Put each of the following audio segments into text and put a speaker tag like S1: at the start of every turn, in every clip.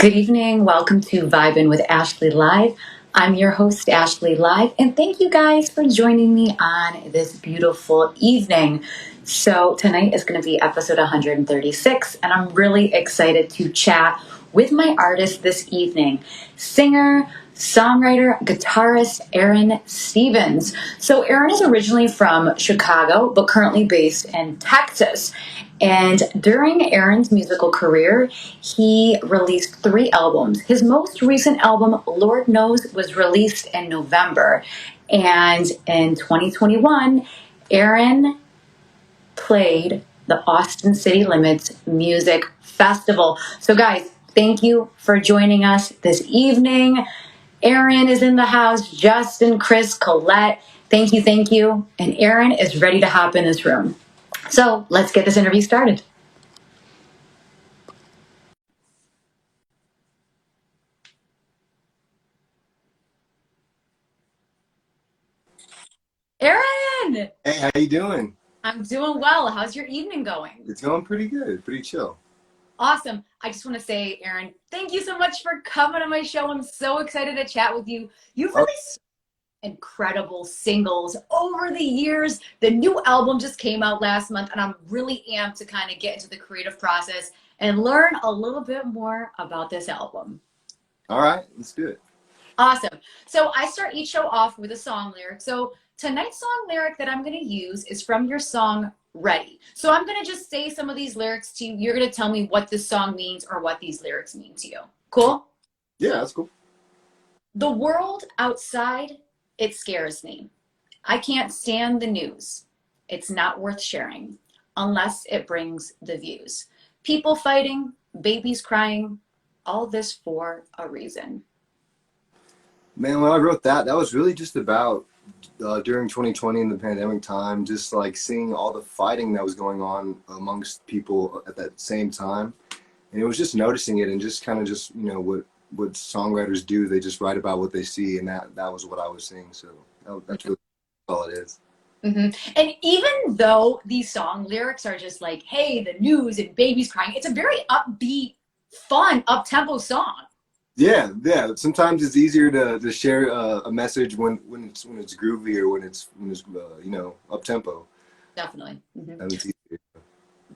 S1: Good evening. Welcome to Vibin with Ashley Live. I'm your host, Ashley Live, and thank you guys for joining me on this beautiful evening. So tonight is going to be episode 136, and I'm really excited to chat with my artist this evening, singer, songwriter, guitarist Aaron Stevens. So Aaron is originally from Chicago, but currently based in Texas. And during Aaron's musical career, he released 3 albums. His most recent album, Lord Knows, was released in November. And in 2021, Aaron played the Austin City Limits Music Festival. So guys, thank you for joining us this evening. Aaron is in the house, Justin, Chris, Colette. Thank you, thank you. And Aaron is ready to hop in this room. So let's get this interview started. Aaron!
S2: Hey, how you doing?
S1: I'm doing well. How's your evening going?
S2: It's going pretty good, pretty chill.
S1: Awesome. I just want to say, Aaron, thank you so much for coming on my show. I'm so excited to chat with you. You've
S2: Oh,
S1: released incredible singles over the years. The new album just came out last month, and I'm really amped to kind of get into the creative process and learn a little bit more about this album.
S2: all right, let's do it.
S1: Awesome. So I start each show off with a song lyric. So tonight's song lyric that I'm going to use is from your song Ready. So I'm going to just say some of these lyrics to you. You're going to tell me what this song means or what these lyrics mean to you. Cool?
S2: Yeah, that's cool.
S1: The world outside, it scares me. I can't stand the news. It's not worth sharing unless it brings the views. People fighting, babies crying, all this for a reason.
S2: Man, when I wrote that, that was really just about during 2020 in the pandemic time, just like seeing all the fighting that was going on amongst people at that same time. And it was just noticing it and just kind of just, what songwriters do. They just write about what they see, and that was what I was seeing. So that's really all it is.
S1: Mm-hmm. And even though these song lyrics are just like, hey, the news and babies crying, it's a very upbeat, fun, up-tempo song.
S2: Yeah, yeah. Sometimes it's easier to share a message when it's groovy or when it's up tempo.
S1: Definitely. Mm-hmm.
S2: And it's easier.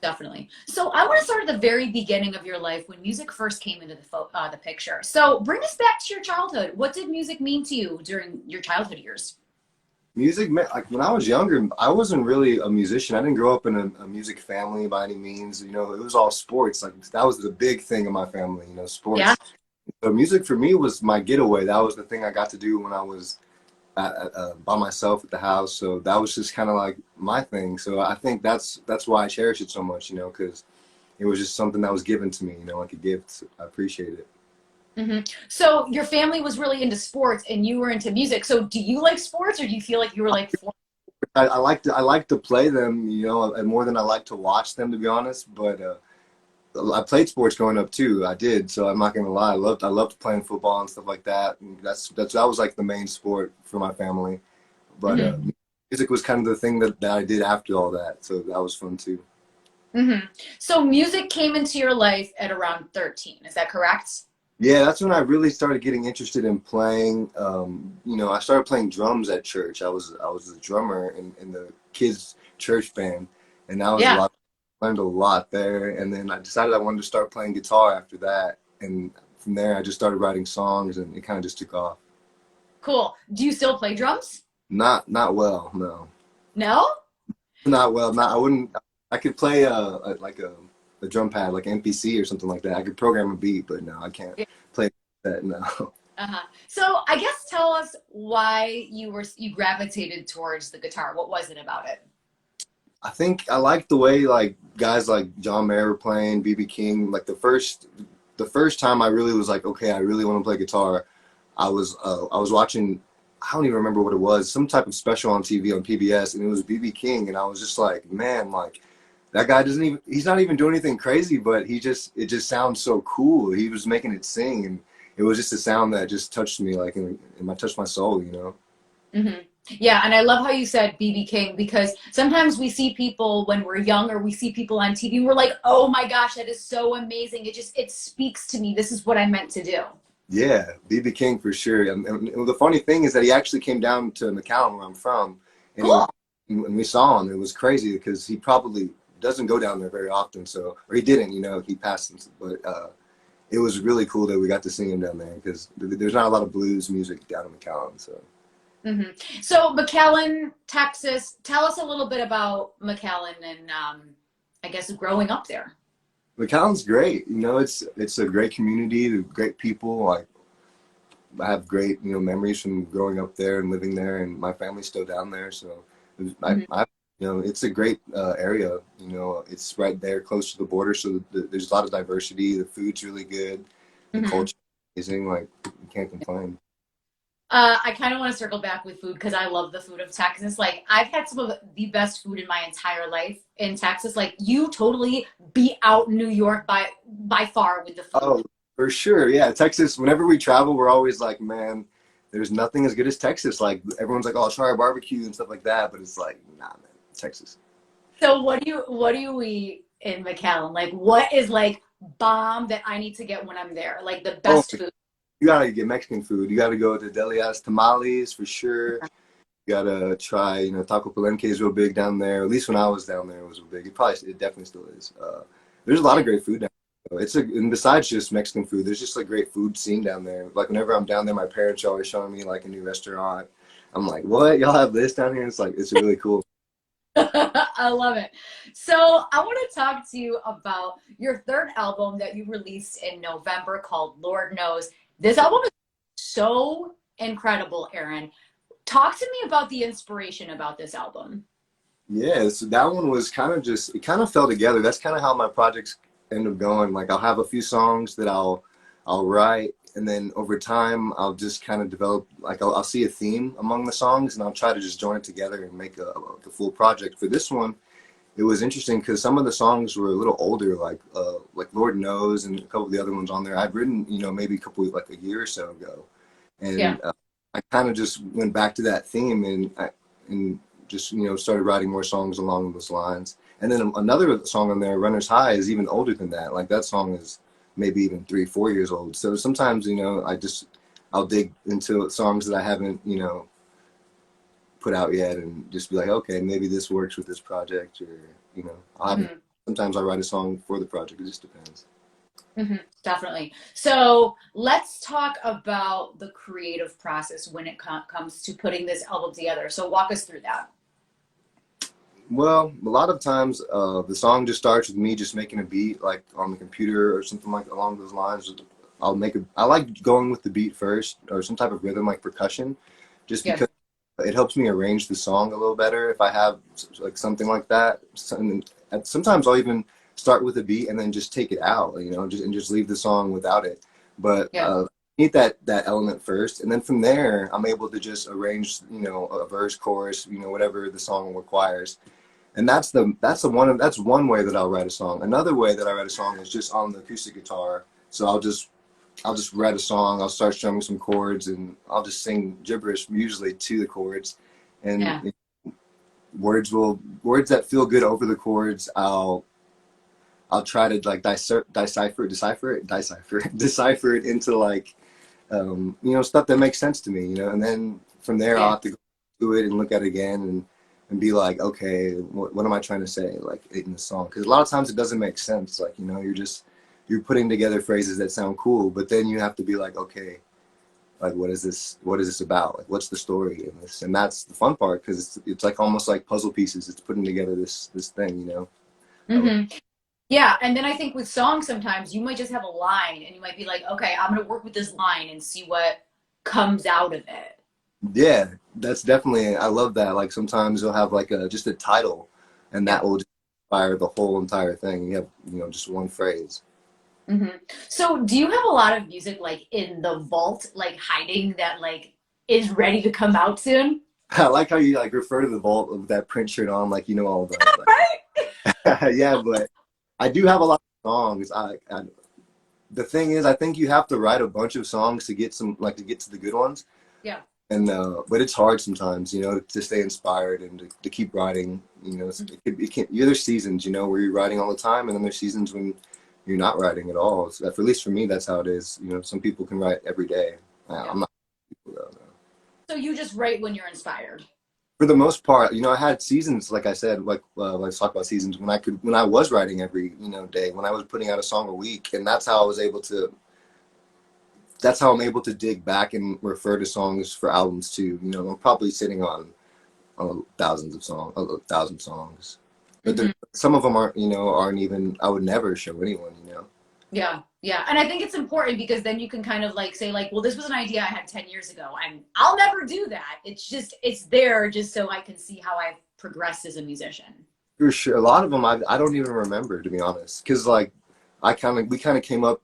S1: Definitely. So I want to start at the very beginning of your life when music first came into the picture. So bring us back to your childhood. What did music mean to you during your childhood years?
S2: Music, like when I was younger, I wasn't really a musician. I didn't grow up in a music family by any means. It was all sports. Like that was the big thing in my family.
S1: Yeah.
S2: Sports. So music for me was my getaway. That was the thing I got to do when I was by myself at the house. So that was just kind of like my thing. So I think that's why I cherish it so much. Because it was just something that was given to me. Like a gift. I appreciate it.
S1: Mm-hmm. So your family was really into sports and you were into music. So do you like sports or do you feel like you were like
S2: I like to play them. And more than I like to watch them, to be honest. But I played sports growing up too. I did, so I'm not gonna lie. I loved playing football and stuff like that. And that was like the main sport for my family. But
S1: Mm-hmm.
S2: music was kind of the thing that I did after all that. So that was fun too.
S1: Mm-hmm. So music came into your life at around 13. Is that correct?
S2: Yeah, that's when I really started getting interested in playing. I started playing drums at church. I was a drummer in the kids' church band, and that was a
S1: Yeah.
S2: lot. Learned a lot there, and then I decided I wanted to start playing guitar after that, and from there I just started writing songs, and it kind of just took off.
S1: Cool. Do you still play drums?
S2: Not well, no,
S1: No?
S2: not well. Not I wouldn't. I could play like a drum pad, like MPC or something like that. I could program a beat, but no, I can't play that. No.
S1: Uh-huh. So I guess tell us why you gravitated towards the guitar. What was it about it?
S2: I think I like the way like guys like John Mayer were playing, BB King. Like the first time I really was like, okay, I really want to play guitar. I was watching, I don't even remember what it was, some type of special on TV on PBS, and it was BB King, and I was just like, man, like that guy he's not even doing anything crazy, but it just sounds so cool. He was making it sing, and it was just a sound that just touched me, like touched my soul.
S1: Hmm. Yeah, and I love how you said BB King because sometimes we see people when we're young or we see people on TV and we're like, "Oh my gosh, that is so amazing. It speaks to me. This is what I meant to do."
S2: Yeah, BB King for sure. And the funny thing is that he actually came down to McAllen, where I'm from, and
S1: Cool.
S2: and we saw him. It was crazy because he probably doesn't go down there very often. So, or he didn't, he passed. But it was really cool that we got to see him down there because there's not a lot of blues music down in McAllen. So.
S1: Hmm. So McAllen, Texas. Tell us a little bit about McAllen and I guess growing up there.
S2: McAllen's great. It's a great community, great people. Like I have great memories from growing up there and living there, and my family's still down there. So
S1: Hmm.
S2: it's a great area. It's right there close to the border, so there's a lot of diversity. The food's really good. The
S1: Hmm.
S2: culture is amazing. Like you can't complain.
S1: I kind of want to circle back with food because I love the food of Texas. Like I've had some of the best food in my entire life in Texas. Like you totally beat out New York by far with the food.
S2: Oh, for sure. Yeah, Texas. Whenever we travel, we're always like, man, there's nothing as good as Texas. Like everyone's like, oh, I'll try our barbecue and stuff like that, but it's like, nah, man, Texas.
S1: So what do you eat in McAllen? Like what is like bomb that I need to get when I'm there? Like the
S2: Oh,
S1: best food.
S2: you gotta get Mexican food. You gotta go to Delia's Tamales for sure. You gotta try, Taco Palenque is real big down there. At least when I was down there, it was real big. It definitely still is. There's a lot
S1: Yeah.
S2: of great food down there. And besides just Mexican food, there's just a great food scene down there. Like whenever I'm down there, my parents are always showing me like a new restaurant. I'm like, what? Y'all have this down here? It's really cool.
S1: I love it. So I want to talk to you about your third album that you released in November called Lord Knows. This album is so incredible, Aaron. Talk to me about the inspiration about this album.
S2: Yeah, so that one was it kind of fell together. That's kind of how my projects end up going. Like I'll have a few songs that I'll write, and then over time I'll just kind of develop, like I'll see a theme among the songs, and I'll try to just join it together and make a full project. For this one, it was interesting because some of the songs were a little older, like Lord Knows and a couple of the other ones on there. I'd written, maybe like a year or so ago,
S1: Yeah.
S2: and I kind of just went back to that theme and just started writing more songs along those lines. And then another song on there, Runner's High, is even older than that. Like that song is maybe even 3 4 years old. So sometimes I'll dig into songs that I haven't put out yet and just be like, okay, maybe this works with this project, or I'll have
S1: Mhm.
S2: sometimes I write a song for the project. It just depends.
S1: Definitely. So let's talk about the creative process when it comes to putting this album together. So walk us through that.
S2: Well, a lot of times the song just starts with me just making a beat, like on the computer or something like along those lines. I like going with the beat first, or some type of rhythm like percussion, just
S1: Yeah.
S2: because it helps me arrange the song a little better if I have like something like that. Sometimes I'll even start with a beat and then just take it out, just leave the song without it. But
S1: Yeah.
S2: I need that element first, and then from there I'm able to just arrange, a verse, chorus, whatever the song requires. And that's one way that I'll write a song. Another way that I write a song is just on the acoustic guitar. So I'll just write a song. I'll start strumming some chords, and I'll just sing gibberish usually to the chords. And
S1: Yeah.
S2: words that feel good over the chords. I'll try to like decipher it into like stuff that makes sense to me. And then from there I'll
S1: Yeah.
S2: have to go to it and look at it again and be like, okay, what am I trying to say like in the song? Because a lot of times it doesn't make sense. Like you're putting together phrases that sound cool, but then you have to be like, okay, like what is this about? Like what's the story in this? And that's the fun part because it's like almost like puzzle pieces. It's putting together this thing.
S1: Hmm. Yeah, and then I think with songs sometimes you might just have a line and you might be like, okay, I'm gonna work with this line and see what comes out of it.
S2: Yeah, that's definitely, I love that. Like sometimes you'll have like just a title, and that
S1: Yeah.
S2: will just inspire the whole entire thing. You have, just one phrase.
S1: Hmm. So do you have a lot of music like in the vault, like hiding that like is ready to come out soon?
S2: I like how you like refer to the vault with that print shirt on, like all the
S1: Right?
S2: like. Yeah, but I do have a lot of songs. The thing is, I think you have to write a bunch of songs to get to get to the good ones.
S1: Yeah.
S2: And but it's hard sometimes, to stay inspired and to keep writing. There's seasons, where you're writing all the time, and then there's seasons when you're not writing at all. So for at least for me, that's how it is. Some people can write every day.
S1: Yeah.
S2: I'm not. No.
S1: So you just write when you're inspired.
S2: For the most part, I had seasons, like I said, let's talk about seasons when I was writing every day, when I was putting out a song a week, and that's how I'm able to dig back and refer to songs for albums too. I'm probably sitting on thousands of songs, a thousand songs, but some of them aren't even, I would never show anyone.
S1: Yeah, yeah. And I think it's important because then you can kind of like say like, well, this was an idea I had 10 years ago and I'll never do that. It's there just so I can see how I've progressed as a musician.
S2: For sure. A lot of them I don't even remember, to be honest, because like I kind of came up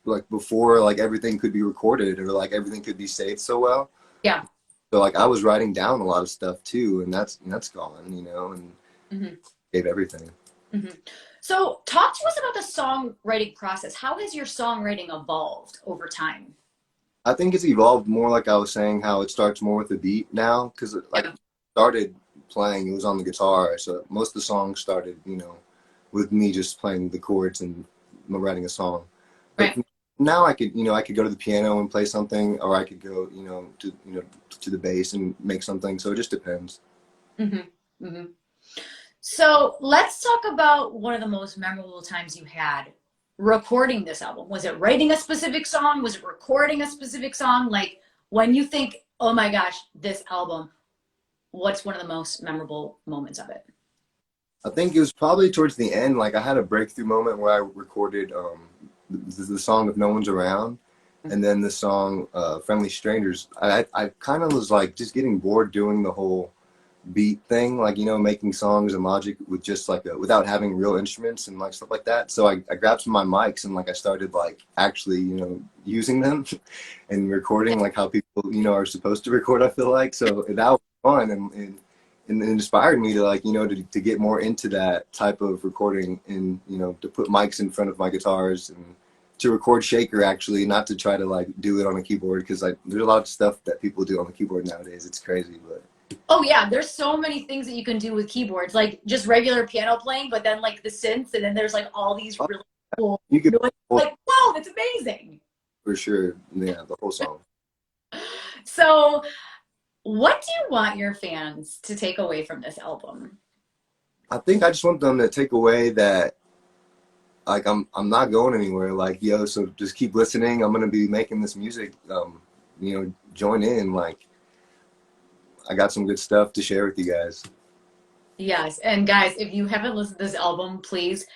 S2: like before like everything could be recorded or like everything could be saved so well.
S1: Yeah.
S2: So like I was writing down a lot of stuff too, and that's gone, and gave everything.
S1: So talk to us about the songwriting process. How has your songwriting evolved over time?
S2: I think it's evolved more, like I was saying, how it starts more with the beat now, because like started playing, it was on the guitar, so most of the songs started, with me just playing the chords and writing a song. But now I could go to the piano and play something, or I could go, to the bass and make something. So it just depends.
S1: So let's talk about one of the most memorable times you had recording this album. Was it writing a specific song? Was it recording a specific song? Like when you think, oh my gosh, this album, what's one of the most memorable moments of it?
S2: I think it was probably towards the end. Like I had a breakthrough moment where I recorded the song "If No One's Around," and then the song "Friendly Strangers." I kind of was like just getting bored doing the whole beat thing, like making songs and Logic with just like without having real instruments and like stuff like that. So I grabbed some of my mics and like I started like actually using them and recording like how people are supposed to record. I feel like so that was fun and it inspired me to like to get more into that type of recording and to put mics in front of my guitars and to record shaker, actually, not to try to like do it on a keyboard, because like there's a lot of stuff that people do on the keyboard nowadays. It's crazy. But
S1: oh yeah, there's so many things that you can do with keyboards, like just regular piano playing, but then like the synths, and then there's like all these really cool
S2: you could
S1: like, wow, that's amazing.
S2: For sure. Yeah, the whole song.
S1: So what do you want your fans to take away from this album?
S2: I think I just want them to take away that like I'm not going anywhere. Like, yo, so just keep listening. I'm gonna be making this music. Join in. Like, I got some good stuff to share with you guys.
S1: Yes, and guys, if you haven't listened to this album, please,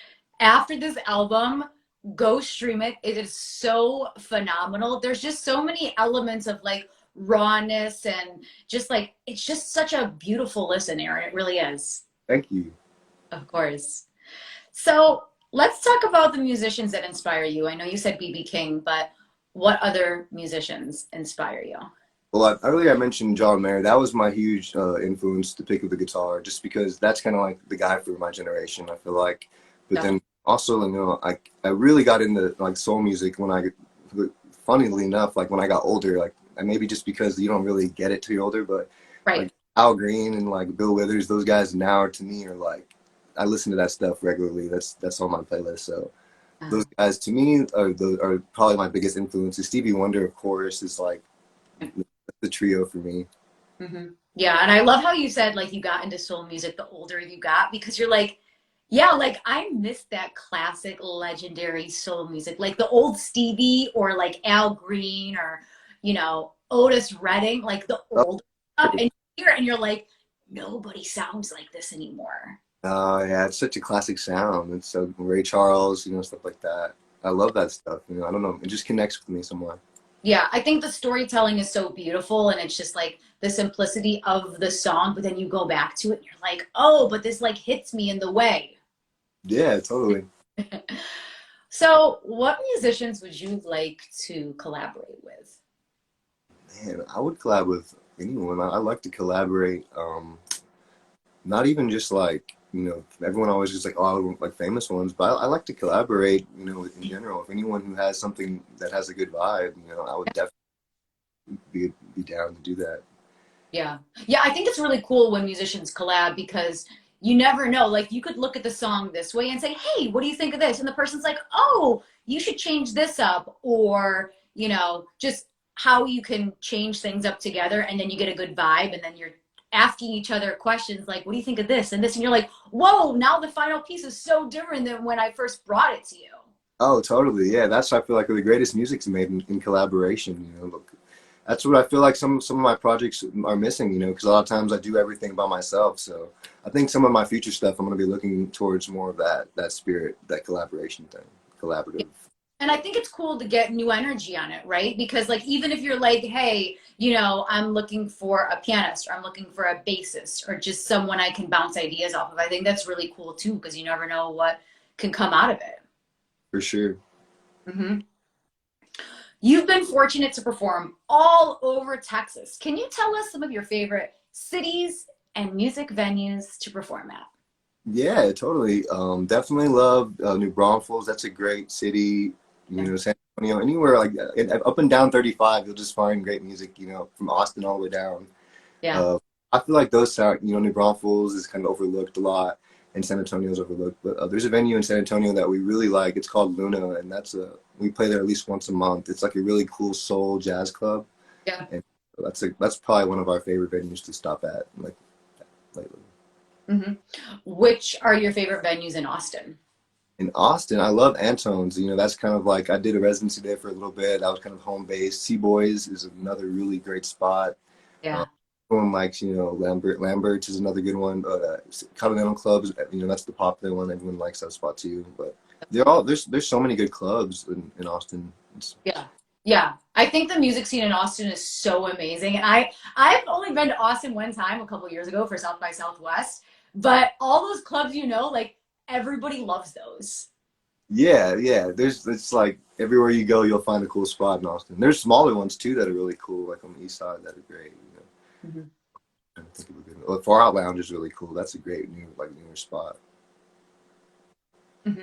S1: after this album, go stream it. It is so phenomenal. There's just so many elements of like rawness and just like it's just such a beautiful listen, Aaron. It really is.
S2: Thank you.
S1: Of course. So let's talk about the musicians that inspire you. I know you said BB King, but what other musicians inspire you?
S2: Well, earlier I mentioned John Mayer. That was my huge influence to pick up the guitar, just because that's kind of like the guy for my generation, I feel like. But then also, I really got into like soul music funnily enough, like when I got older, like and maybe just because you don't really get it till you're older, but like Al Green and like Bill Withers, those guys now to me are like, I listen to that stuff regularly. That's on my playlist. So those guys to me are probably my biggest influences. Stevie Wonder, of course, is like the trio for me.
S1: Yeah, and I love how you said like you got into soul music the older you got, because you're like, yeah, like I miss that classic legendary soul music, like the old Stevie or like Al Green or Otis Redding, like the old stuff, and you hear it and you're like, nobody sounds like this anymore.
S2: Oh yeah, it's such a classic sound. It's so Ray Charles, stuff like that. I love that stuff. I don't know, it just connects with me somewhere.
S1: Yeah, I think the storytelling is so beautiful, and it's just like the simplicity of the song, but then you go back to it and you're like, oh, but this like hits me in the way.
S2: Yeah, totally.
S1: So what musicians would you like to collaborate with?
S2: Man, I would collab with anyone. I like to collaborate. Not even just like, everyone always just like, oh, like famous ones, but I like to collaborate, in general. If anyone who has something that has a good vibe, I would definitely be down to do that.
S1: Yeah. Yeah, I think it's really cool when musicians collab because you never know. Like you could look at the song this way and say, "Hey, what do you think of this?" And the person's like, "Oh, you should change this up," or, just how you can change things up together and then you get a good vibe and then you're asking each other questions like, "What do you think of this?" and this, and you're like, "Whoa, now the final piece is so different than when I first brought it to you."
S2: Oh, totally. Yeah, that's what I feel like the greatest music's made in collaboration. Look, that's what I feel like some of my projects are missing. Because a lot of times I do everything by myself. So I think some of my future stuff I'm going to be looking towards more of that spirit, that collaboration thing, collaborative.
S1: And I think it's cool to get new energy on it, right? Because like even if you're like, hey, I'm looking for a pianist or I'm looking for a bassist or just someone I can bounce ideas off of, I think that's really cool too because you never know what can come out of it.
S2: For sure.
S1: Hmm. You've been fortunate to perform all over Texas. Can you tell us some of your favorite cities and music venues to perform at?
S2: Yeah, totally. Definitely love New Braunfels. That's a great city.
S1: Yeah.
S2: San Antonio, anywhere like up and down 35, you'll just find great music. From Austin all the way down.
S1: Yeah.
S2: Uh, I feel like those sound. New Braunfels is kind of overlooked a lot, and San Antonio's overlooked. But there's a venue in San Antonio that we really like. It's called Luna, and we play there at least once a month. It's like a really cool soul jazz club,
S1: Yeah.
S2: and that's probably one of our favorite venues to stop at, like lately.
S1: Hmm. Which are your favorite venues in Austin?
S2: In Austin, I love Antone's. That's kind of like I did a residency there for a little bit. That was kind of home base. Sea Boys is another really great spot. Uh,
S1: Yeah.
S2: Everyone likes, Lambert's is another good one. Continental Clubs, that's the popular one. Everyone likes that spot too. But there's so many good clubs in Austin.
S1: Yeah. Yeah. I think the music scene in Austin is so amazing. And I've only been to Austin one time a couple years ago for South by Southwest, but all those clubs, like everybody loves those.
S2: Yeah, yeah. It's like everywhere you go, you'll find a cool spot in Austin. There's smaller ones too that are really cool, like on the east side that are great.
S1: Hmm.
S2: I think of a good one. Far Out Lounge is really cool. That's a great newer spot.
S1: Hmm.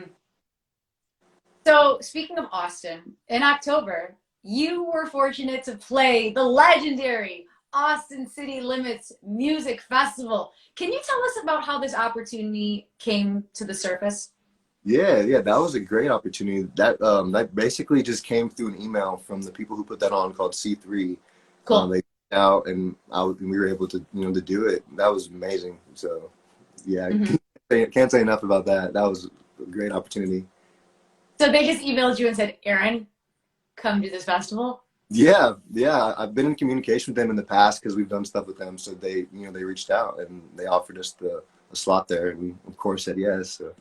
S1: So speaking of Austin, in October, you were fortunate to play the legendary Austin City Limits Music Festival. Can you tell us about how this opportunity came to the surface?
S2: Yeah, yeah, that was a great opportunity. That basically just came through an email from the people who put that on called C3.
S1: Cool.
S2: They out and we were able to do it. That was amazing. So yeah,
S1: Hmm.
S2: I can't say enough about that. That was a great opportunity.
S1: So they just emailed you and said, Aaron, come to this festival?
S2: Yeah, yeah. I've been in communication with them in the past because we've done stuff with them. So they reached out and they offered us a slot there, and we of course said yes. So.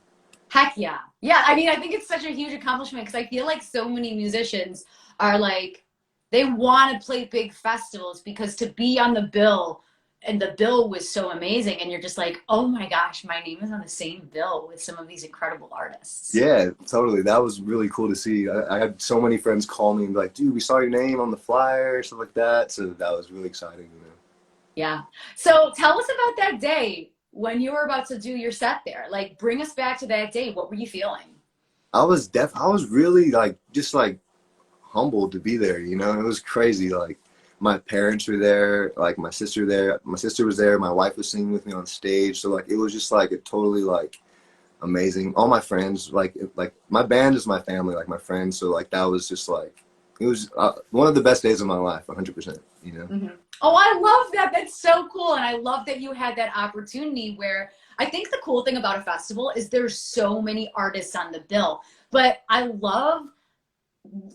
S1: Heck yeah. Yeah, I mean, I think it's such a huge accomplishment because I feel like so many musicians are like, they want to play big festivals because to be on the bill, and the bill was so amazing, and you're just like, oh my gosh, my name is on the same bill with some of these incredible artists.
S2: Yeah, totally. That was really cool to see. I had so many friends call me and be like, dude, we saw your name on the flyer, stuff like that. So that was really exciting.
S1: Yeah. So tell us about that day when you were about to do your set there. Like, bring us back to that day. What were you feeling?
S2: I was really like, just like humbled to be there, It was crazy. Like my parents were there, like my sister there. My sister was there. My wife was singing with me on stage. So like, it was just like a totally like amazing. All my friends, like my band is my family, like my friends. So like that was just like it was one of the best days of my life, 100%.
S1: Hmm. Oh, I love that. That's so cool. And I love that you had that opportunity where I think the cool thing about a festival is there's so many artists on the bill. But I love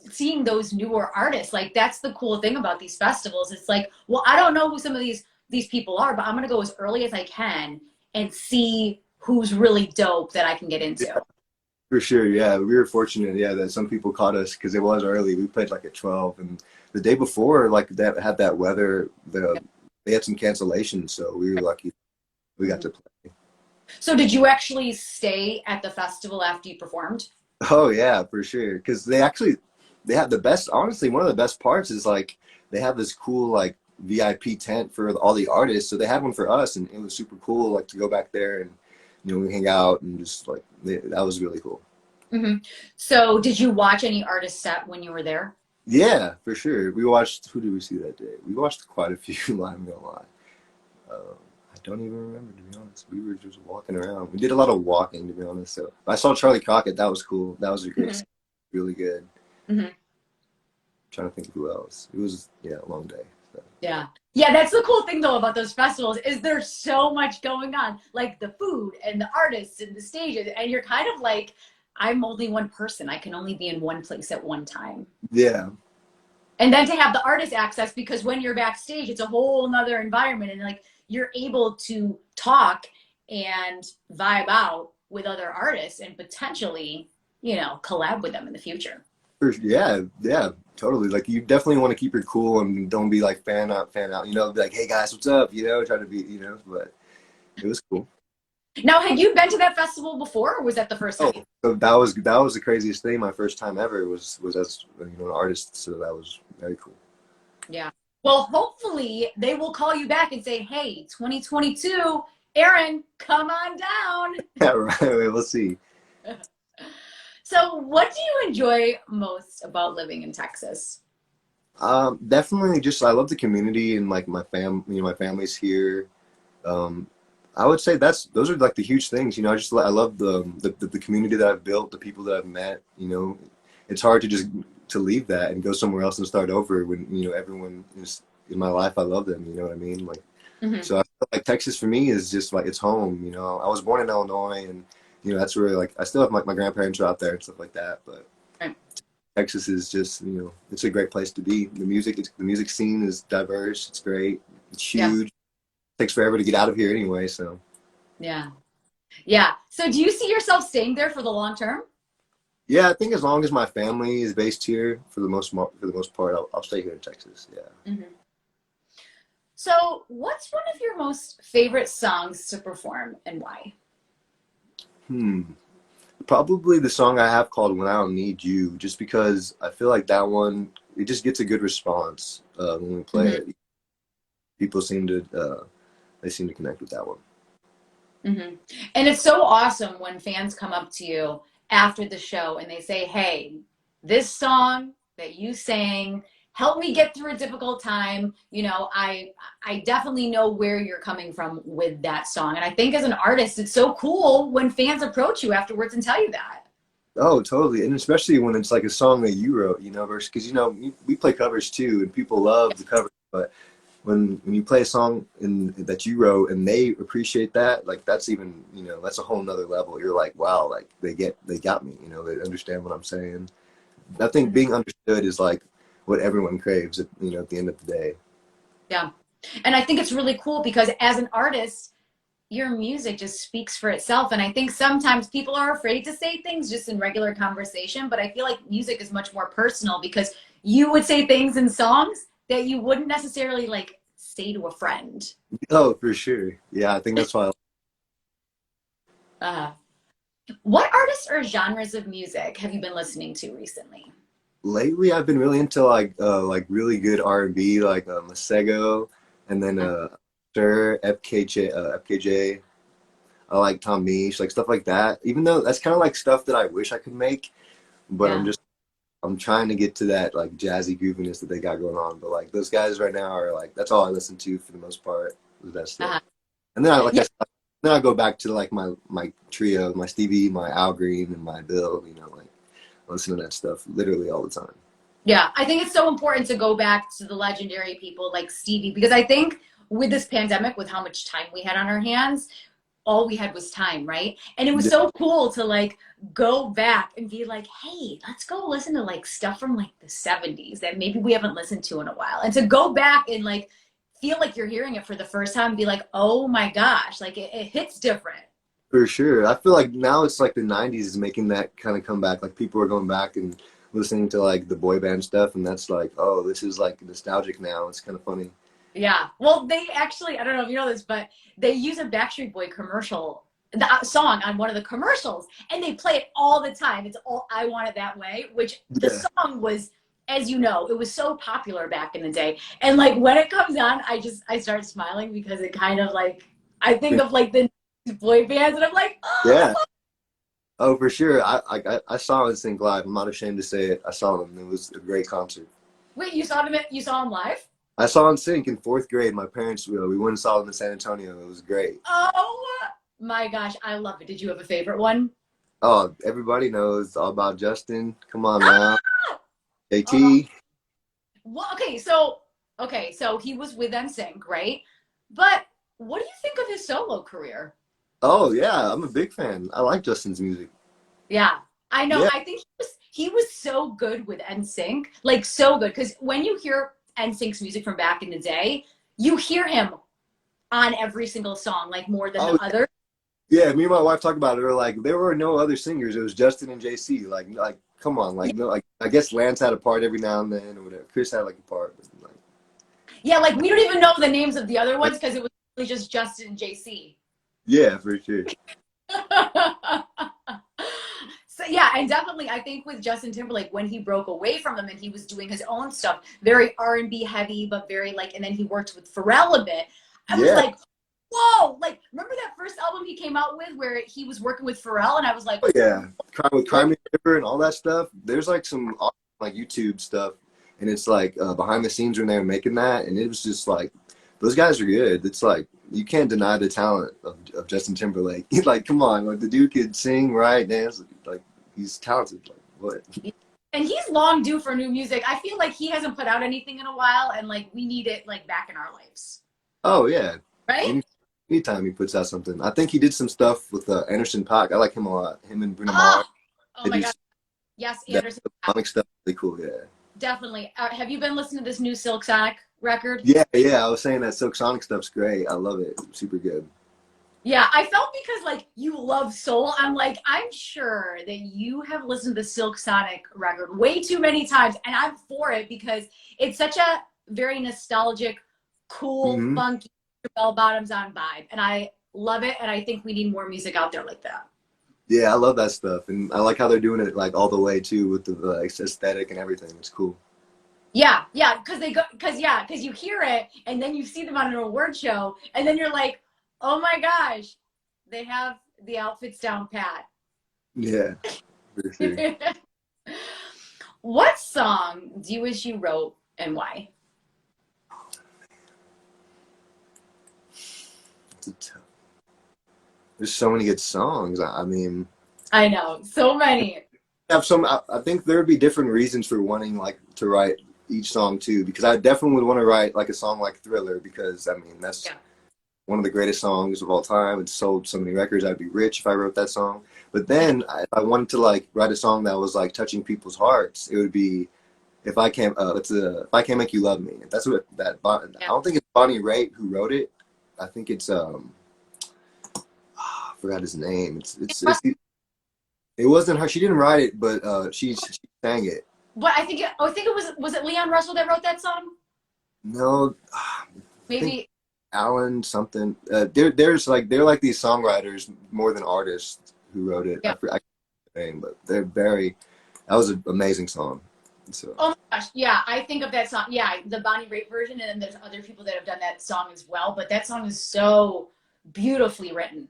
S1: seeing those newer artists. Like that's the cool thing about these festivals. It's like, well, I don't know who some of these people are, but I'm gonna go as early as I can and see who's really dope that I can get
S2: Yeah,
S1: into.
S2: for sure. Yeah, we were fortunate. Yeah, that some people caught us because it was early. We played like at 12, and the day before, like that had that weather. They had some cancellations, so we were lucky. We got to play.
S1: So did you actually stay at the festival after you performed?
S2: Oh yeah, for sure. Because they have the best. Honestly, one of the best parts is like they have this cool like VIP tent for all the artists. So they had one for us, and it was super cool. Like to go back there and we hang out and just like that was really cool.
S1: Hmm. So did you watch any artist set when you were there?
S2: Yeah, for sure. We watched. Who did we see that day? We watched quite a few. I'm gonna lie. I don't even remember, to be honest. We were just walking around. We did a lot of walking, to be honest. So I saw Charlie Crockett. That was cool. That was a great,
S1: Hmm.
S2: scene. Really good.
S1: Hmm.
S2: Trying to think of who else. It was a long day. So.
S1: Yeah. Yeah, that's the cool thing though about those festivals is there's so much going on, like the food and the artists and the stages, and you're kind of like, I'm only one person. I can only be in one place at one time.
S2: Yeah,
S1: And then to have the artist access, because when you're backstage, it's a whole nother environment, and like you're able to talk and vibe out with other artists and potentially, collab with them in the future.
S2: yeah, totally. Like you definitely want to keep your cool and don't be like fan out. Be like, hey guys, what's up? Try to be, but it was cool.
S1: Now, had you been to that festival before, or was that the first
S2: Oh,
S1: time?
S2: so that was the craziest thing. My first time ever was as an artist. So that was very cool.
S1: Yeah. Well, hopefully they will call you back and say, hey, 2022, Aaron, come on down.
S2: Yeah, right. We'll see.
S1: So, what do you enjoy most about living in Texas?
S2: Definitely just I love the community and like my family's here. Um, I would say those are like the huge things. I love the community that I've built, the people that I've met. It's hard to just to leave that and go somewhere else and start over when everyone is in my life. I love them. You know what I mean? Like
S1: Hmm.
S2: so, I feel like Texas for me is just like it's home. I was born in Illinois, and that's where like I still have my grandparents are out there and stuff like that, but.
S1: Right.
S2: Texas is just, it's a great place to be. The music scene is diverse. It's great. It's
S1: Yeah.
S2: huge. Takes forever to get out of here anyway. So
S1: Yeah. Yeah. So, do you see yourself staying there for the long term?
S2: yeah, I think as long as my family is based here for the most part, I'll stay here in Texas. Yeah.
S1: Hmm. So, what's one of your most favorite songs to perform and why?
S2: Hmm. Probably the song I have called "When I Don't Need You," just because I feel like that one it just gets a good response when we play
S1: Hmm.
S2: it. People seem to connect with that one.
S1: Hmm. And it's so awesome when fans come up to you after the show and they say, hey, this song that you sang helped me get through a difficult time. I definitely know where you're coming from with that song. And I think as an artist, it's so cool when fans approach you afterwards and tell you that.
S2: Oh, totally, and especially when it's like a song that you wrote, versus because we play covers too, and people love the covers. But when you play a song that you wrote and they appreciate that, like that's even that's a whole nother level. You're like, wow, like they got me. They understand what I'm saying. I think
S1: Mhm.
S2: being understood is like what everyone craves at the end of the day.
S1: Yeah. And I think it's really cool because as an artist, your music just speaks for itself. And I think sometimes people are afraid to say things just in regular conversation, but I feel like music is much more personal because you would say things in songs that you wouldn't necessarily like say to a friend.
S2: Oh, for sure. Yeah, I think that's why.
S1: Uh, what artists or genres of music have you been listening to recently?
S2: Lately I've been really into like really good R&B like Masego and then Sir FKJ. I like Tom Misch, like stuff like that. Even though that's kind of like stuff that I wish I could make, but
S1: Yeah.
S2: I'm trying to get to that like jazzy grooviness that they got going on. But like those guys right now are like that's all I listen to for the most part is that stuff.
S1: Uh-huh.
S2: And then
S1: Yeah.
S2: I go back to like my trio, my Stevie, my Al Green, and my Bill. Like I listen to that stuff literally all the time.
S1: Yeah, I think it's so important to go back to the legendary people like Stevie because I think with this pandemic, with how much time we had on our hands, all we had was time, right? And it was
S2: Yeah,
S1: so cool to like go back and be like, hey, let's go listen to like stuff from like the 70s that maybe we haven't listened to in a while. And to go back and like feel like you're hearing it for the first time and be like, oh my gosh, like it hits different.
S2: for sure. I feel like now it's like the '90s is making that kind of comeback. Like people are going back and listening to like the boy band stuff, and that's like, oh, this is like nostalgic now. It's kind of funny.
S1: Yeah. Well, they actually, I don't know if you know this, but they use a Backstreet Boy commercial, the song on one of the commercials, and they play it all the time. It's all I Want It That Way, which the
S2: Yeah,
S1: song was, as you know, it was so popular back in the day. And like when it comes on, I start smiling because it kind of like, I think of like the boy bands, and I'm like,
S2: yeah.
S1: oh,
S2: Oh, for sure. I saw them sing live. I'm not ashamed to say it. I saw them. It was a great concert.
S1: Wait, you saw him live?
S2: I saw NSYNC in fourth grade. My parents, we went and saw them in San Antonio. It was great.
S1: Oh my gosh, I love it. Did you have a favorite one?
S2: Oh, everybody knows all about Justin. Come on now.
S1: Ah! Oh,
S2: JT.
S1: well, okay, so he was with NSYNC, right? But what do you think of his solo career?
S2: Oh, yeah. I'm a big fan. I like Justin's music.
S1: Yeah, I know.
S2: Yeah.
S1: I think he was so good with NSYNC, like so good. Because when you hear NSYNC's music from back in the day, you hear him on every single song, like more than the
S2: Oh,
S1: other.
S2: yeah. Me and my wife talked about it. We were like, there were no other singers. It was Justin and JC. Come on.
S1: Yeah,
S2: Like, no, like, I guess Lance had a part every now and then or whatever. Chris had like a part. But,
S1: yeah, like we don't even know the names of the other ones because it was really just Justin and JC.
S2: yeah, for sure.
S1: So yeah, and definitely I think with Justin Timberlake when he broke away from him and he was doing his own stuff, very R&B heavy, but very like, and then he worked with Pharrell a bit. I was
S2: Yeah.
S1: like, whoa! Like, remember that first album he came out with where he was working with Pharrell, and I was like,
S2: Oh, yeah. With
S1: what?
S2: Crime River and all that stuff. There's like some awesome, like YouTube stuff. And it's like behind the scenes when they were making that. And it was just like, those guys are good. It's like, you can't deny the talent of Justin Timberlake. Like, come on. Like, the dude could sing, write, dance. Like, he's talented. Like, what?
S1: And he's long due for new music. I feel like he hasn't put out anything in a while, and like we need it like back in our lives,
S2: Oh, yeah.
S1: right?
S2: Anytime he puts out something. I think he did some stuff with Anderson .Paak. I like him a lot. Him and Bruno
S1: Oh,
S2: Mars.
S1: oh
S2: They
S1: my
S2: do
S1: God. Yes,
S2: that
S1: Anderson.
S2: comic stuff. Really cool, yeah.
S1: Definitely. Have you been listening to this new Silk Sonic record?
S2: Yeah, yeah. I was saying that Silk Sonic stuff's great. I love it. Super good.
S1: Yeah, I felt because like you love soul. I'm like, I'm sure that you have listened to the Silk Sonic record way too many times, and I'm for it because it's such a very nostalgic, cool,
S2: Hmm.
S1: funky bell bottoms on vibe, and I love it. And I think we need more music out there like that.
S2: Yeah, I love that stuff, and I like how they're doing it like all the way too with the like, aesthetic and everything. It's cool.
S1: Yeah, yeah, because you hear it and then you see them on an award show, and then you're like, oh my gosh, they have the outfits down pat.
S2: Yeah, for sure.
S1: What song do you wish you wrote and why?
S2: It's a tough- There's so many good songs. I mean,
S1: I know, so many.
S2: have some. I think there would be different reasons for wanting like to write each song too. Because I definitely would want to write like a song like Thriller. Because I mean, that's
S1: Yeah,
S2: one of the greatest songs of all time. It's sold so many records. I'd be rich if I wrote that song. But then if I wanted to like write a song that was like touching people's hearts, it would be if I can't. If I can't make you love me. That's what that. I
S1: yeah.
S2: don't think it's Bonnie Raitt who wrote it. I think it's I forgot his name. It wasn't her. She didn't write it, but she sang it.
S1: But I think it was it Leon Russell that wrote that song?
S2: No, I think
S1: Maybe.
S2: Alan something. They're like these songwriters more than artists who wrote it.
S1: Yeah.
S2: I forget the name, but they're very. That was an amazing song. So
S1: Oh my gosh, yeah, I think of that song. Yeah, the Bonnie Raitt version, and then there's other people that have done that song as well. But that song is so beautifully written.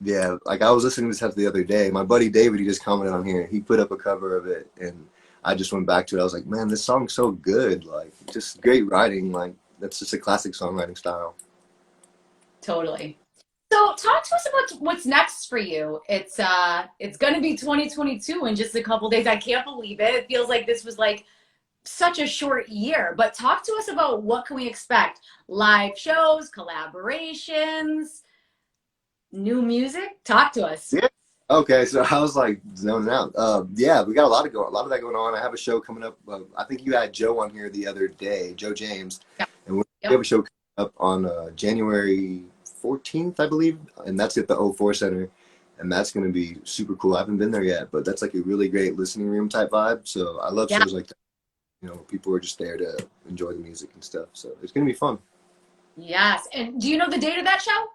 S2: yeah, like I was listening to this stuff the other day. My buddy David, he just commented on here. He put up a cover of it, and I just went back to it. I was like, man, this song's so good. Like, just great writing. Like, that's just a classic songwriting style.
S1: Totally. So talk to us about what's next for you. It's gonna be 2022 in just a couple days. I can't believe it. It feels like this was like such a short year. But talk to us about what can we expect? Live shows, collaborations, new music? Talk to us.
S2: Yeah. Okay, so I was like zoning out. Yeah, we got a lot of that going on. I have a show coming up. I think you had Joe on here the other day, Joe James,
S1: Yeah.
S2: and we
S1: Yep.
S2: have a show coming up on January 14th, I believe, and that's at the O4 Center, and that's going to be super cool. I haven't been there yet, but that's like a really great listening room type vibe. So I love
S1: Yeah.
S2: shows like that. You know, people are just there to enjoy the music and stuff. So it's going to be fun.
S1: Yes. And do you know the date of that show?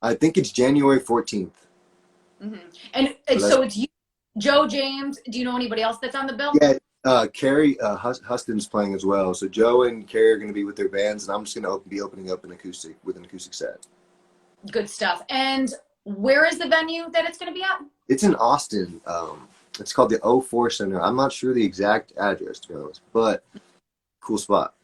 S2: I think it's January 14th.
S1: Hmm. And
S2: So that's
S1: so it's you, Joe James. Do you know anybody else that's on the bill?
S2: yeah. Carrie Huston's playing as well. So Joe and Carrie are going to be with their bands, and I'm just going to be opening up an acoustic set.
S1: Good stuff. And where is the venue that it's going to be at?
S2: It's in Austin. It's called the O4 Center. I'm not sure the exact address to be honest, but cool spot.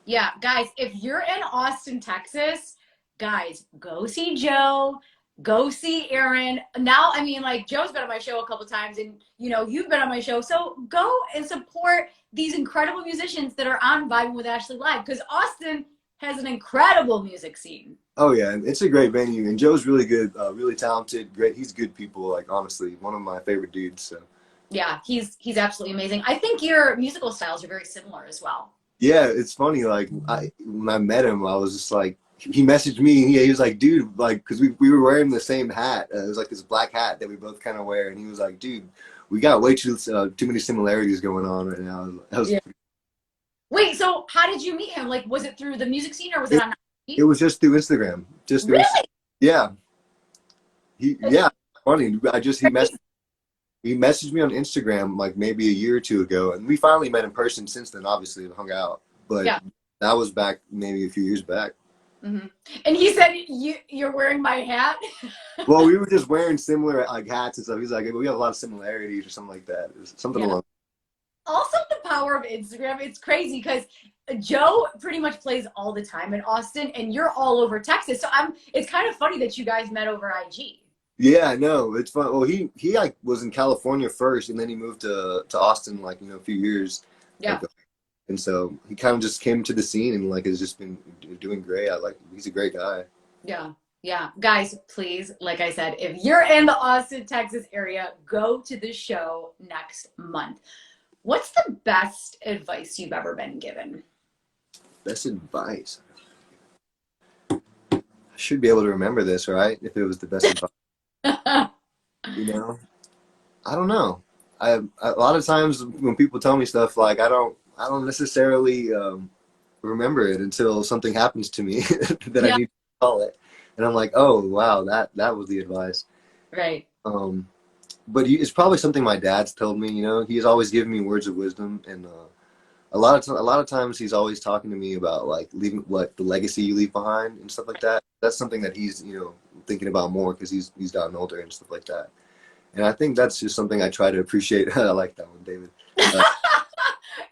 S1: Yeah, guys, if you're in Austin, Texas, guys, go see Joe, go see Aaron. Now, I mean, like Joe's been on my show a couple times, and you've been on my show. So go and support these incredible musicians that are on Vibin with Ashley Live, because Austin has an incredible music scene.
S2: Oh yeah, it's a great venue, and Joe's really good, really talented, great. He's good people. Like honestly, one of my favorite dudes. So.
S1: Yeah, he's absolutely amazing. I think your musical styles are very similar as well.
S2: Yeah, it's funny. Like when I met him, I was just like, he messaged me, and he was like, dude, like, because we were wearing the same hat. It was like this black hat that we both kind of wear, and he was like, dude, we got way too many similarities going on right now.
S1: Yeah. Wait, so how did you meet him? Like, was it through the music scene, or was it on?
S2: It was just through Instagram. Just through
S1: really?
S2: Yeah. Yeah, funny. He messaged me on Instagram like maybe a year or two ago, and we finally met in person since then. Obviously, and hung out, but
S1: yeah.
S2: That was back maybe a few years back.
S1: Mm-hmm. And he said, "You're wearing my hat."
S2: Well, we were just wearing similar like hats and stuff. He's like, we have a lot of similarities or something like that. Something along.
S1: Also, the power of Instagram. It's crazy because Joe pretty much plays all the time in Austin, and you're all over Texas. So it's kind of funny that you guys met over IG.
S2: Yeah, I know. It's fun. Well, he like was in California first, and then he moved to Austin like a few years ago. And so he kind of just came to the scene and like has just been doing great. He's a great guy.
S1: Yeah, guys, please, like I said, if you're in the Austin, Texas area, go to the show next month. What's the best advice you've ever been given?
S2: Best advice. I should be able to remember this, right? If it was the best advice. I don't know. A lot of times when people tell me stuff, like I don't necessarily remember it until something happens to me that I need to call it, and I'm like, oh wow, that was the advice.
S1: Right.
S2: But it's probably something my dad's told me. He's always given me words of wisdom, and a lot of times he's always talking to me about like leaving the legacy you leave behind and stuff like that. That's something that he's thinking about more because he's gotten older and stuff like that. And I think that's just something I try to appreciate. I like that one, David.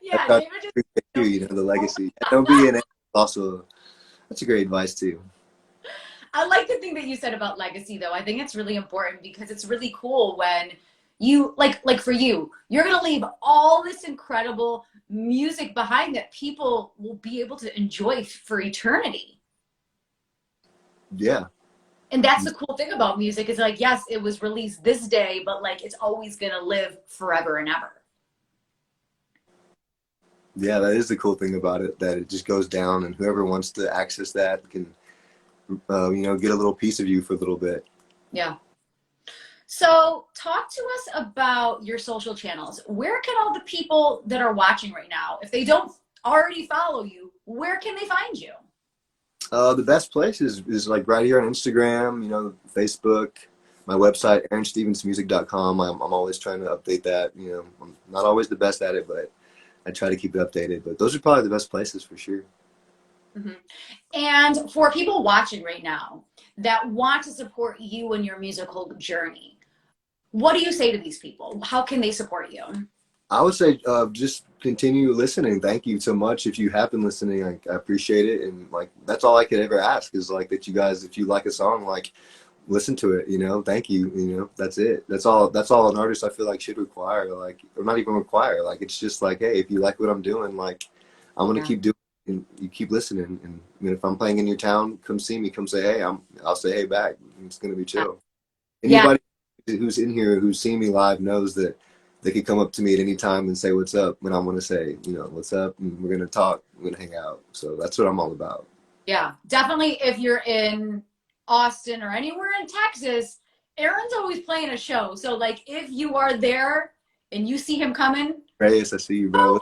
S1: Yeah, David
S2: just the legacy. Don't be an also. That's a great advice too.
S1: I like the thing that you said about legacy, though. I think it's really important because it's really cool when you like for you're gonna leave all this incredible music behind that people will be able to enjoy for eternity.
S2: Yeah.
S1: And that's the cool thing about music is like, yes, it was released this day, but like it's always gonna live forever and ever.
S2: Yeah, that is the cool thing about it, that it just goes down, and whoever wants to access that can get a little piece of you for a little bit.
S1: Yeah. So talk to us about your social channels. Where can all the people that are watching right now, if they don't already follow you, where can they find you?
S2: The best place is like right here on Instagram, Facebook, my website, aaronstevensmusic.com. I'm always trying to update that. I'm not always the best at it, but I try to keep it updated. But those are probably the best places for sure.
S1: Mm-hmm. And for people watching right now that want to support you in your musical journey, what do you say to these people? How can they support you?
S2: I would say just continue listening. Thank you so much. If you have been listening, I appreciate it. And like that's all I could ever ask is like that you guys, if you like a song, like listen to it. Thank you. That's it. That's all an artist I feel like should require. Like, or not even require. Like it's just like, hey, if you like what I'm doing, like I'm gonna keep doing it, and you keep listening. And if I'm playing in your town, come see me. Come say hey. I'll say hey back. It's gonna be chill. Anybody who's in here who's seen me live knows that they could come up to me at any time and say what's up, and I'm going to say, what's up, and we're going to talk, we're going to hang out. So that's what I'm all about.
S1: Yeah, definitely. If you're in Austin or anywhere in Texas, Aaron's always playing a show. So like if you are there and you see him coming,
S2: Reyes, I see you, bro.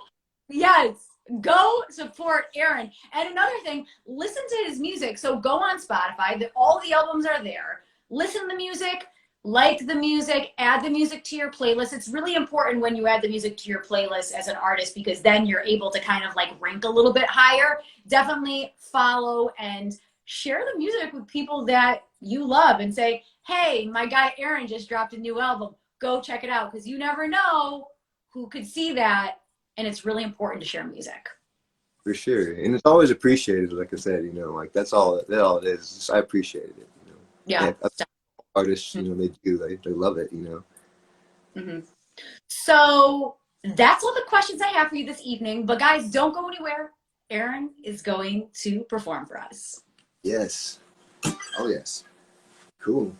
S1: Yes, go support Aaron. And another thing, listen to his music. So go on Spotify, all the albums are there. Listen to the music. Like the music, add the music to your playlist. It's really important when you add the music to your playlist as an artist because then you're able to kind of like rank a little bit higher. Definitely follow and share the music with people that you love and say, hey, my guy Aaron just dropped a new album. Go check it out because you never know who could see that. And it's really important to share music.
S2: For sure. And it's always appreciated, like I said, you know, like that's all it is. Just, I appreciated it, you know.
S1: Yeah.
S2: And that's what artists, you know, they do. They love it, you know.
S1: Mm-hmm. So that's all the questions I have for you this evening. But guys, don't go anywhere. Aaron is going to perform for us.
S2: Yes. Oh yes. Cool.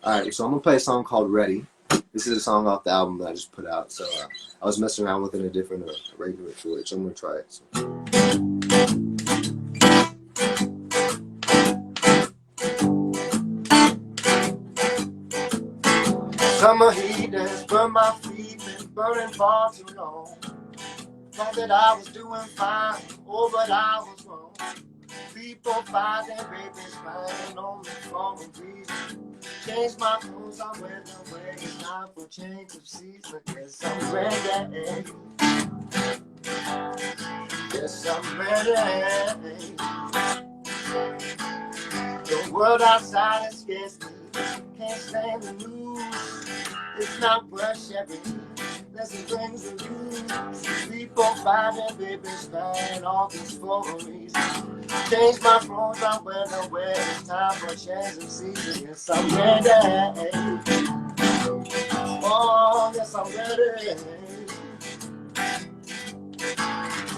S2: All right, so I'm gonna play a song called "Ready." This is a song off the album that I just put out. So I was messing around with it in a different arrangement for it, so I'm gonna try it. So. Summer heat has burned my feet, been burning far too long. Thought that I was doing fine, oh, but I was wrong. People fighting, babies crying on me for a reason. Change my clothes, I'm wearing away. It's time for change of season. Yes, I'm ready. Yes, I'm ready. The world outside is scares me. Can't stand the news. It's not worth sharing. There's some things to lose. People fighting, babies crying, all this for a reason. Change my clothes, I'm wearing away. It's time for change of season. Yes, I'm ready. Oh, yes, I'm ready.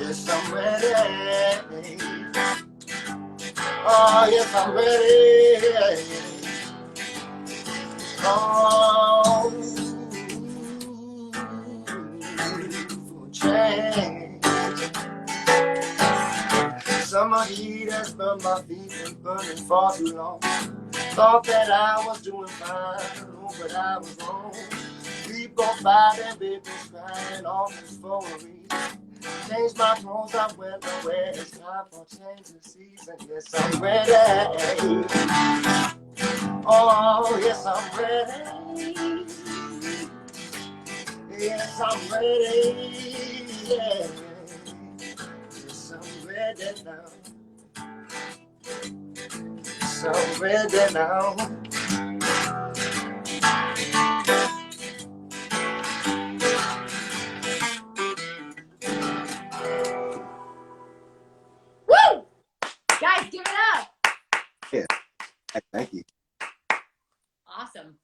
S2: Yes, I'm ready. Oh, yes, I'm ready. Oh, for change. Summer heat has burned my feet, been burning far too long. Thought that I was doing fine, oh, but I was wrong. People fighting, babies crying, all this for a reason. Change my clothes, I went away. It's time for change of season. Yes, I'm ready. Oh, yes, I'm ready. Yes, I'm ready. Yeah. Yes, I'm ready now. Yes, I'm ready now.
S1: Woo! Guys, give it up.
S2: Yeah, thank you.
S1: Awesome.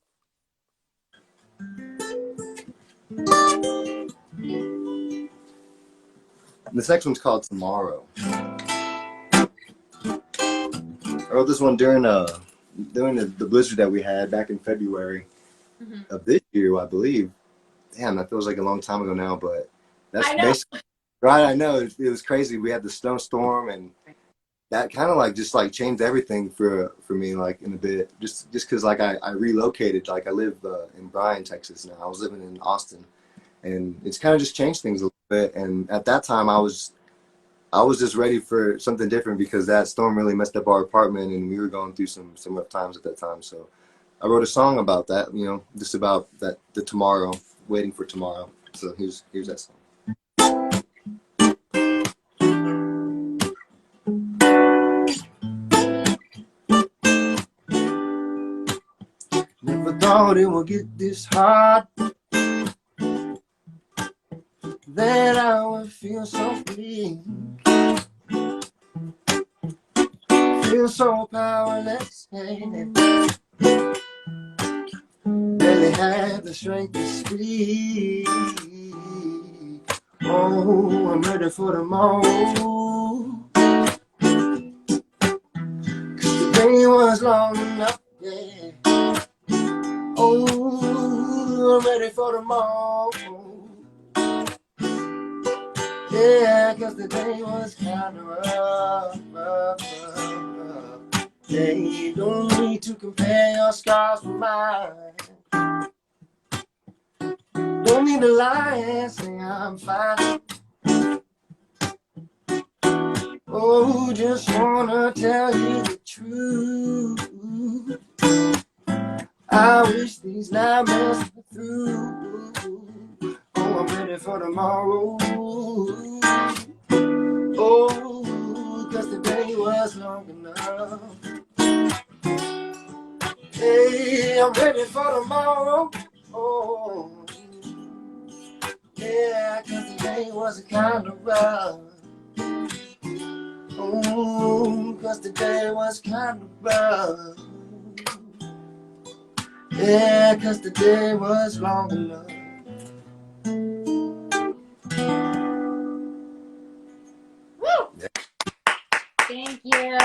S2: This next one's called "Tomorrow." I wrote this one during the blizzard that we had back in February of this year, I believe. Damn, that feels like a long time ago now, but that's basically right. I know it was crazy. We had the snowstorm, and that kind of like just like changed everything for me, like in a bit. Just because like I relocated, like I live in Bryan, Texas now. I was living in Austin, and it's kind of just changed things a little bit. And at that time, I was just ready for something different because that storm really messed up our apartment, and we were going through some rough times at that time. So I wrote a song about that, you know, just about that, the tomorrow, waiting for tomorrow. So here's that song. Never thought it would get this hard, that I would feel so free, feel so powerless, and barely had the strength to speak. Oh, I'm ready for tomorrow. The day was long enough, yeah. Oh, I'm ready for tomorrow. Yeah, cause the day was kinda rough. Yeah, you don't need to compare your scars with mine. Don't need to lie and say I'm fine. Oh, just wanna tell you the truth. I wish these nightmares were through. Oh, I'm ready for tomorrow. Oh, cause the day was long enough. Hey, I'm ready for tomorrow. Oh, yeah, Yeah, 'cause the day was kind of rough. Ooh, 'cause the day was kind of rough. Yeah, 'cause the day was long enough.
S3: Woo! Yeah. Thank you.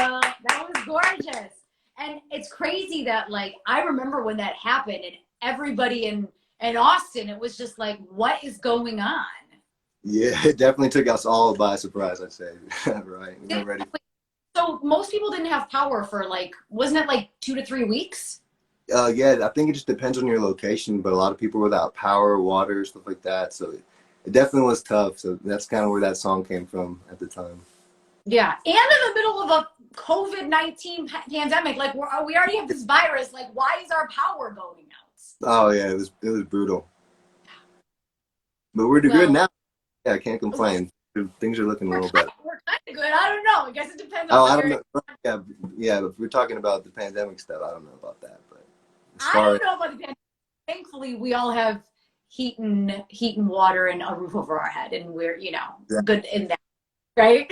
S3: That was gorgeous. And it's crazy that, like, I remember when that happened and everybody in Austin, it was just like, what is going on?
S2: Yeah, it definitely took us all by surprise, I'd say. Right. We weren't ready.
S3: So most people didn't have power for, like, wasn't it like 2 to 3 weeks?
S2: Yeah, I think it just depends on your location, but a lot of people were without power, water, stuff like that. So it definitely was tough. So that's kind of where that song came from at the time.
S3: Yeah, and in the middle of a COVID-19 pandemic, like we already have this virus. Like, why is our power going out?
S2: Oh yeah, it was brutal. But we're good now. Yeah, I can't complain. Things are looking a little better.
S3: We're kind of good. I don't know. I guess it depends on.
S2: Oh, I don't know. Yeah. If we're talking about the pandemic stuff, I don't know about that. But
S3: I don't know about the pandemic. Thankfully, we all have heat and water and a roof over our head, and we're good in that, right?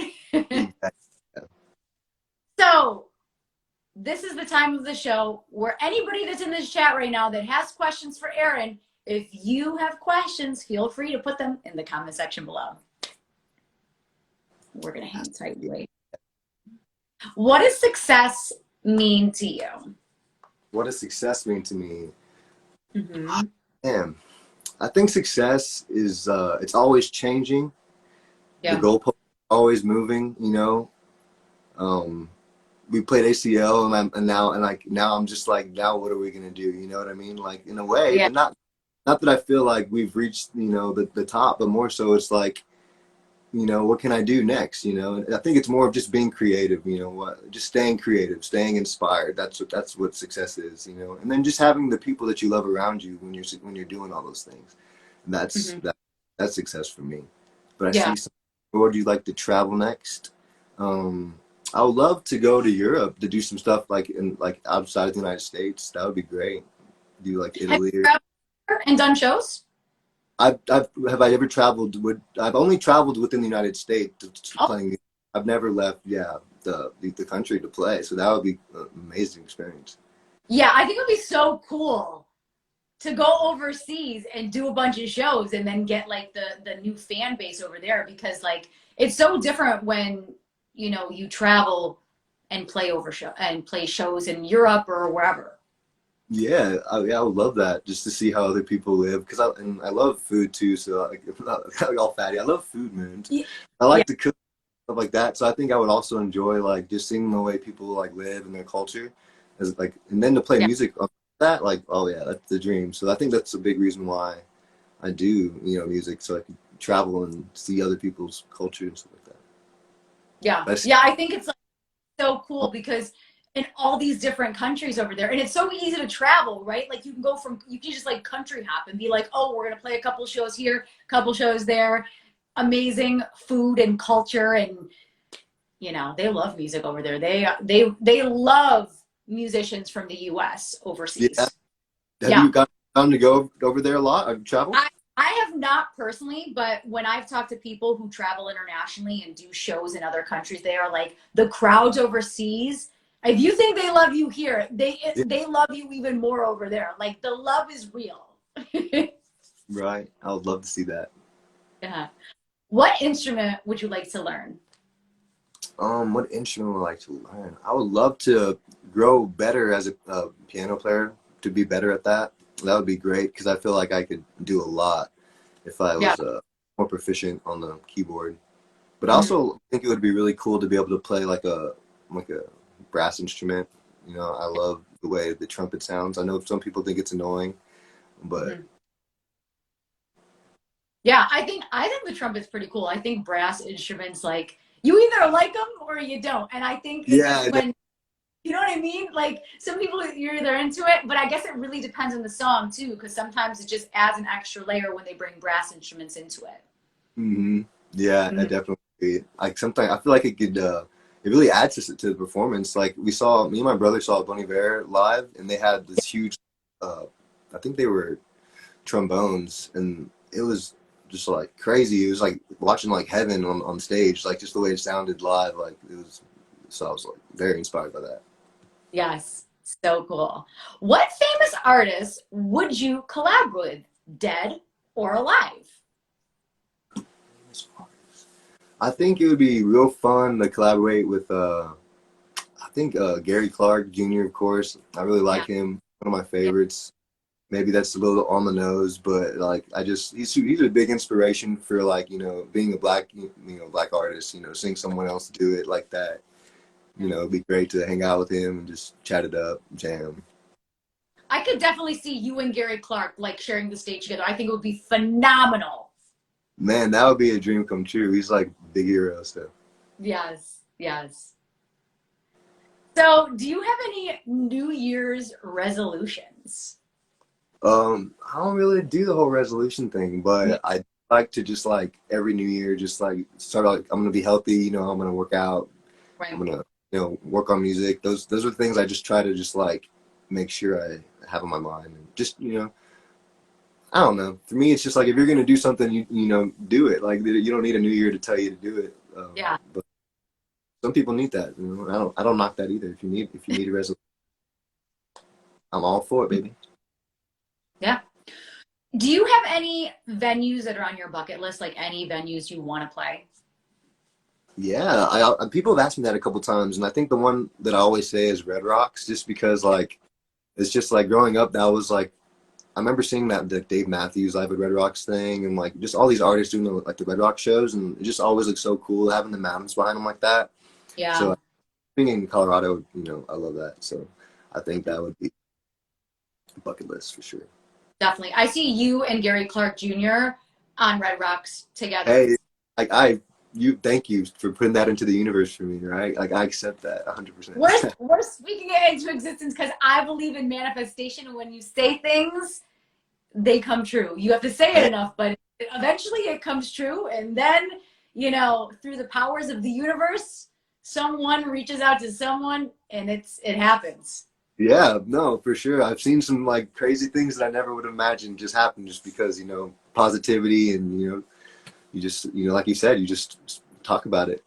S3: So this is the time of the show where anybody that's in this chat right now that has questions for Aaron, if you have questions, feel free to put them in the comment section below. We're going to hang tight and wait. What does success mean to you?
S2: What does success mean to me?
S3: Mm-hmm.
S2: Damn. I think success is, it's always changing.
S3: Yeah.
S2: The goalpost is always moving, we played ACL and now I'm just like, now what are we going to do? You know what I mean? Like in a way,
S3: Yeah.
S2: but not that I feel like we've reached, the top, but more so it's like, what can I do next? And I think it's more of just being creative, just staying creative, staying inspired. That's what success is, and then just having the people that you love around you when you're doing all those things. And that's success for me. But I see where would you like to travel next? I would love to go to Europe to do some stuff like outside of the United States. That would be great. Do like Italy.
S3: Have you traveled and done shows?
S2: Have I ever traveled? I've only traveled within the United States to playing music. I've never left the country to play. So that would be an amazing experience.
S3: Yeah, I think it would be so cool to go overseas and do a bunch of shows and then get like the new fan base over there, because like it's so different when you travel and play shows in Europe or wherever.
S2: Yeah, I would love that, just to see how other people live, because I love food too. So I'm not all fatty. I love food, man.
S3: Yeah.
S2: I like to cook, stuff like that. So I think I would also enjoy like just seeing the way people like live and their culture, and then to play music on that, like, oh yeah, that's the dream. So I think that's a big reason why I do music, so I can travel and see other people's culture and stuff like that.
S3: Yeah, I think it's like so cool because in all these different countries over there, and it's so easy to travel, right? Like you can just like country hop and be like, oh, we're gonna play a couple shows here, a couple shows there. Amazing food and culture, and they love music over there. They love musicians from the US overseas.
S2: Yeah. Have you got time to go over there a lot? Have you traveled?
S3: I have not personally, but when I've talked to people who travel internationally and do shows in other countries, they are like, the crowds overseas, if you think they love you here, they love you even more over there. Like the love is real.
S2: Right. I would love to see that.
S3: Yeah. What instrument would you like to learn?
S2: What instrument would I like to learn? I would love to grow better as a piano player, to be better at that. That would be great, because I feel like I could do a lot if I was more proficient on the keyboard. But I also think it would be really cool to be able to play like a brass instrument. I love the way the trumpet sounds. I know some people think it's annoying, but
S3: yeah, I think the trumpet's pretty cool. I think brass instruments, like, you either like them or you don't. And I think when you know what I mean? Like, some people, you're either into it, but I guess it really depends on the song too, because sometimes it just adds an extra layer when they bring brass instruments into it.
S2: Yeah, I definitely. Like sometimes I feel like it could. It really adds to the performance. Like me and my brother saw Bon Iver live, and they had this huge. I think they were trombones, and it was just like crazy. It was like watching like heaven on stage, like just the way it sounded live. Like it was, so I was like very inspired by that.
S3: Yes, so cool. What famous artist would you collab with, dead or alive?
S2: I think it would be real fun to collaborate with I think Gary Clark Jr. of course. I really like him. One of my favorites. Maybe that's a little on the nose, but like he's a big inspiration for like, you know, being a black black artist, you know, seeing someone else do it like that. You know, it'd be great to hang out with him and just chat it up, jam.
S3: I could definitely see you and Gary Clark like sharing the stage together. I think it would be phenomenal.
S2: Man, that would be a dream come true. He's like big hero stuff.
S3: Yes, yes. So, do you have any New Year's resolutions?
S2: I don't really do the whole resolution thing, but I like to just like every new year, just like start like I'm gonna be healthy, you know, I'm gonna work out,
S3: Right.
S2: I'm gonna, you know, work on music. Those are things I just try to just like make sure I have in my mind. And just, you know, I don't know. For me, it's just like if you're gonna do something, you know, do it. Like you don't need a new year to tell you to do it.
S3: Yeah.
S2: But some people need that. You know, I don't knock that either. If you need a resolution, I'm all for it, baby.
S3: Yeah. Do you have any venues that are on your bucket list, like any venues you want to play?
S2: Yeah, people have asked me that a couple times, and I think the one that I always say is Red Rocks, just because like it's just like growing up, that was like I remember seeing that the Dave Matthews Live at Red Rocks thing, and like just all these artists doing like the Red Rock shows, and it just always looks so cool having the mountains behind them like that.
S3: Yeah.
S2: So being in Colorado, you know, I love that. So I think that would be a bucket list for sure.
S3: Definitely. I see you and Gary Clark Jr. on Red Rocks together.
S2: Hey, like thank you for putting that into the universe for me, right? Like I accept that 100%.
S3: We're speaking it into existence because I believe in manifestation, and when you say things, they come true. You have to say it enough, but eventually it comes true, and then, you know, through the powers of the universe, someone reaches out to someone, and it happens.
S2: Yeah, no, for sure. I've seen some like crazy things that I never would have imagined just happen just because, you know, positivity and, you know, you just, you know, like you said, you just talk about it.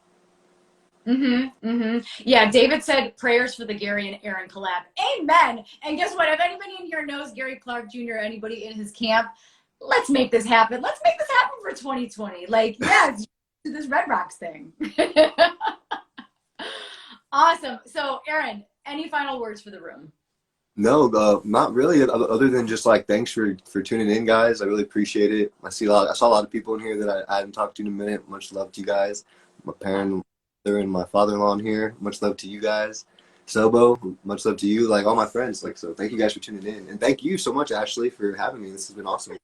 S3: Yeah, David said prayers for the Gary and Aaron collab. Amen. And guess what? If anybody in here knows Gary Clark Jr. or anybody in his camp, let's make this happen. Let's make this happen for 2020. Like, yeah, it's this Red Rocks thing. Awesome. So, Aaron, any final words for the room?
S2: No, not really. Other than just like thanks for tuning in, guys. I really appreciate it. I saw a lot of people in here that I hadn't talked to in a minute. Much love to you guys. My parents and my father-in-law in here. Much love to you guys. Sobo, much love to you. Like all my friends. Like so, thank you guys for tuning in, and thank you so much, Ashley, for having me. This has been awesome.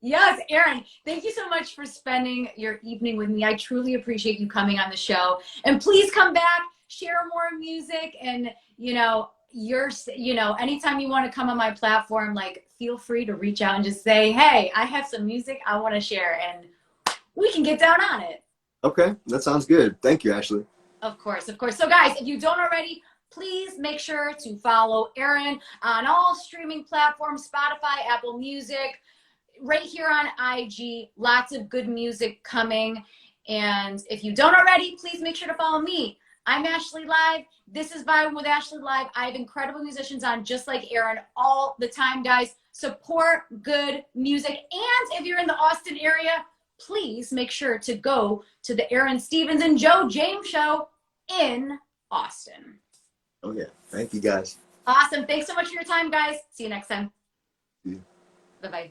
S3: Yes, Aaron, thank you so much for spending your evening with me. I truly appreciate you coming on the show. And please come back, share more music, and, you know, anytime you want to come on my platform, like, feel free to reach out and just say, hey, I have some music I want to share, and we can get down on it.
S2: Okay, that sounds good. Thank you, Ashley.
S3: Of course, of course. So, guys, if you don't already, please make sure to follow Aaron on all streaming platforms, Spotify, Apple Music, right here on IG. Lots of good music coming. And if you don't already, please make sure to follow me. I'm Ashley Live. This is Vibin with Ashley Live. I have incredible musicians on just like Aaron all the time, guys. Support good music. And if you're in the Austin area, please make sure to go to the Aaron Stevens and Joe James show in Austin.
S2: Oh, yeah. Thank you, guys.
S3: Awesome. Thanks so much for your time, guys. See you next time.
S2: Yeah.
S3: Bye-bye.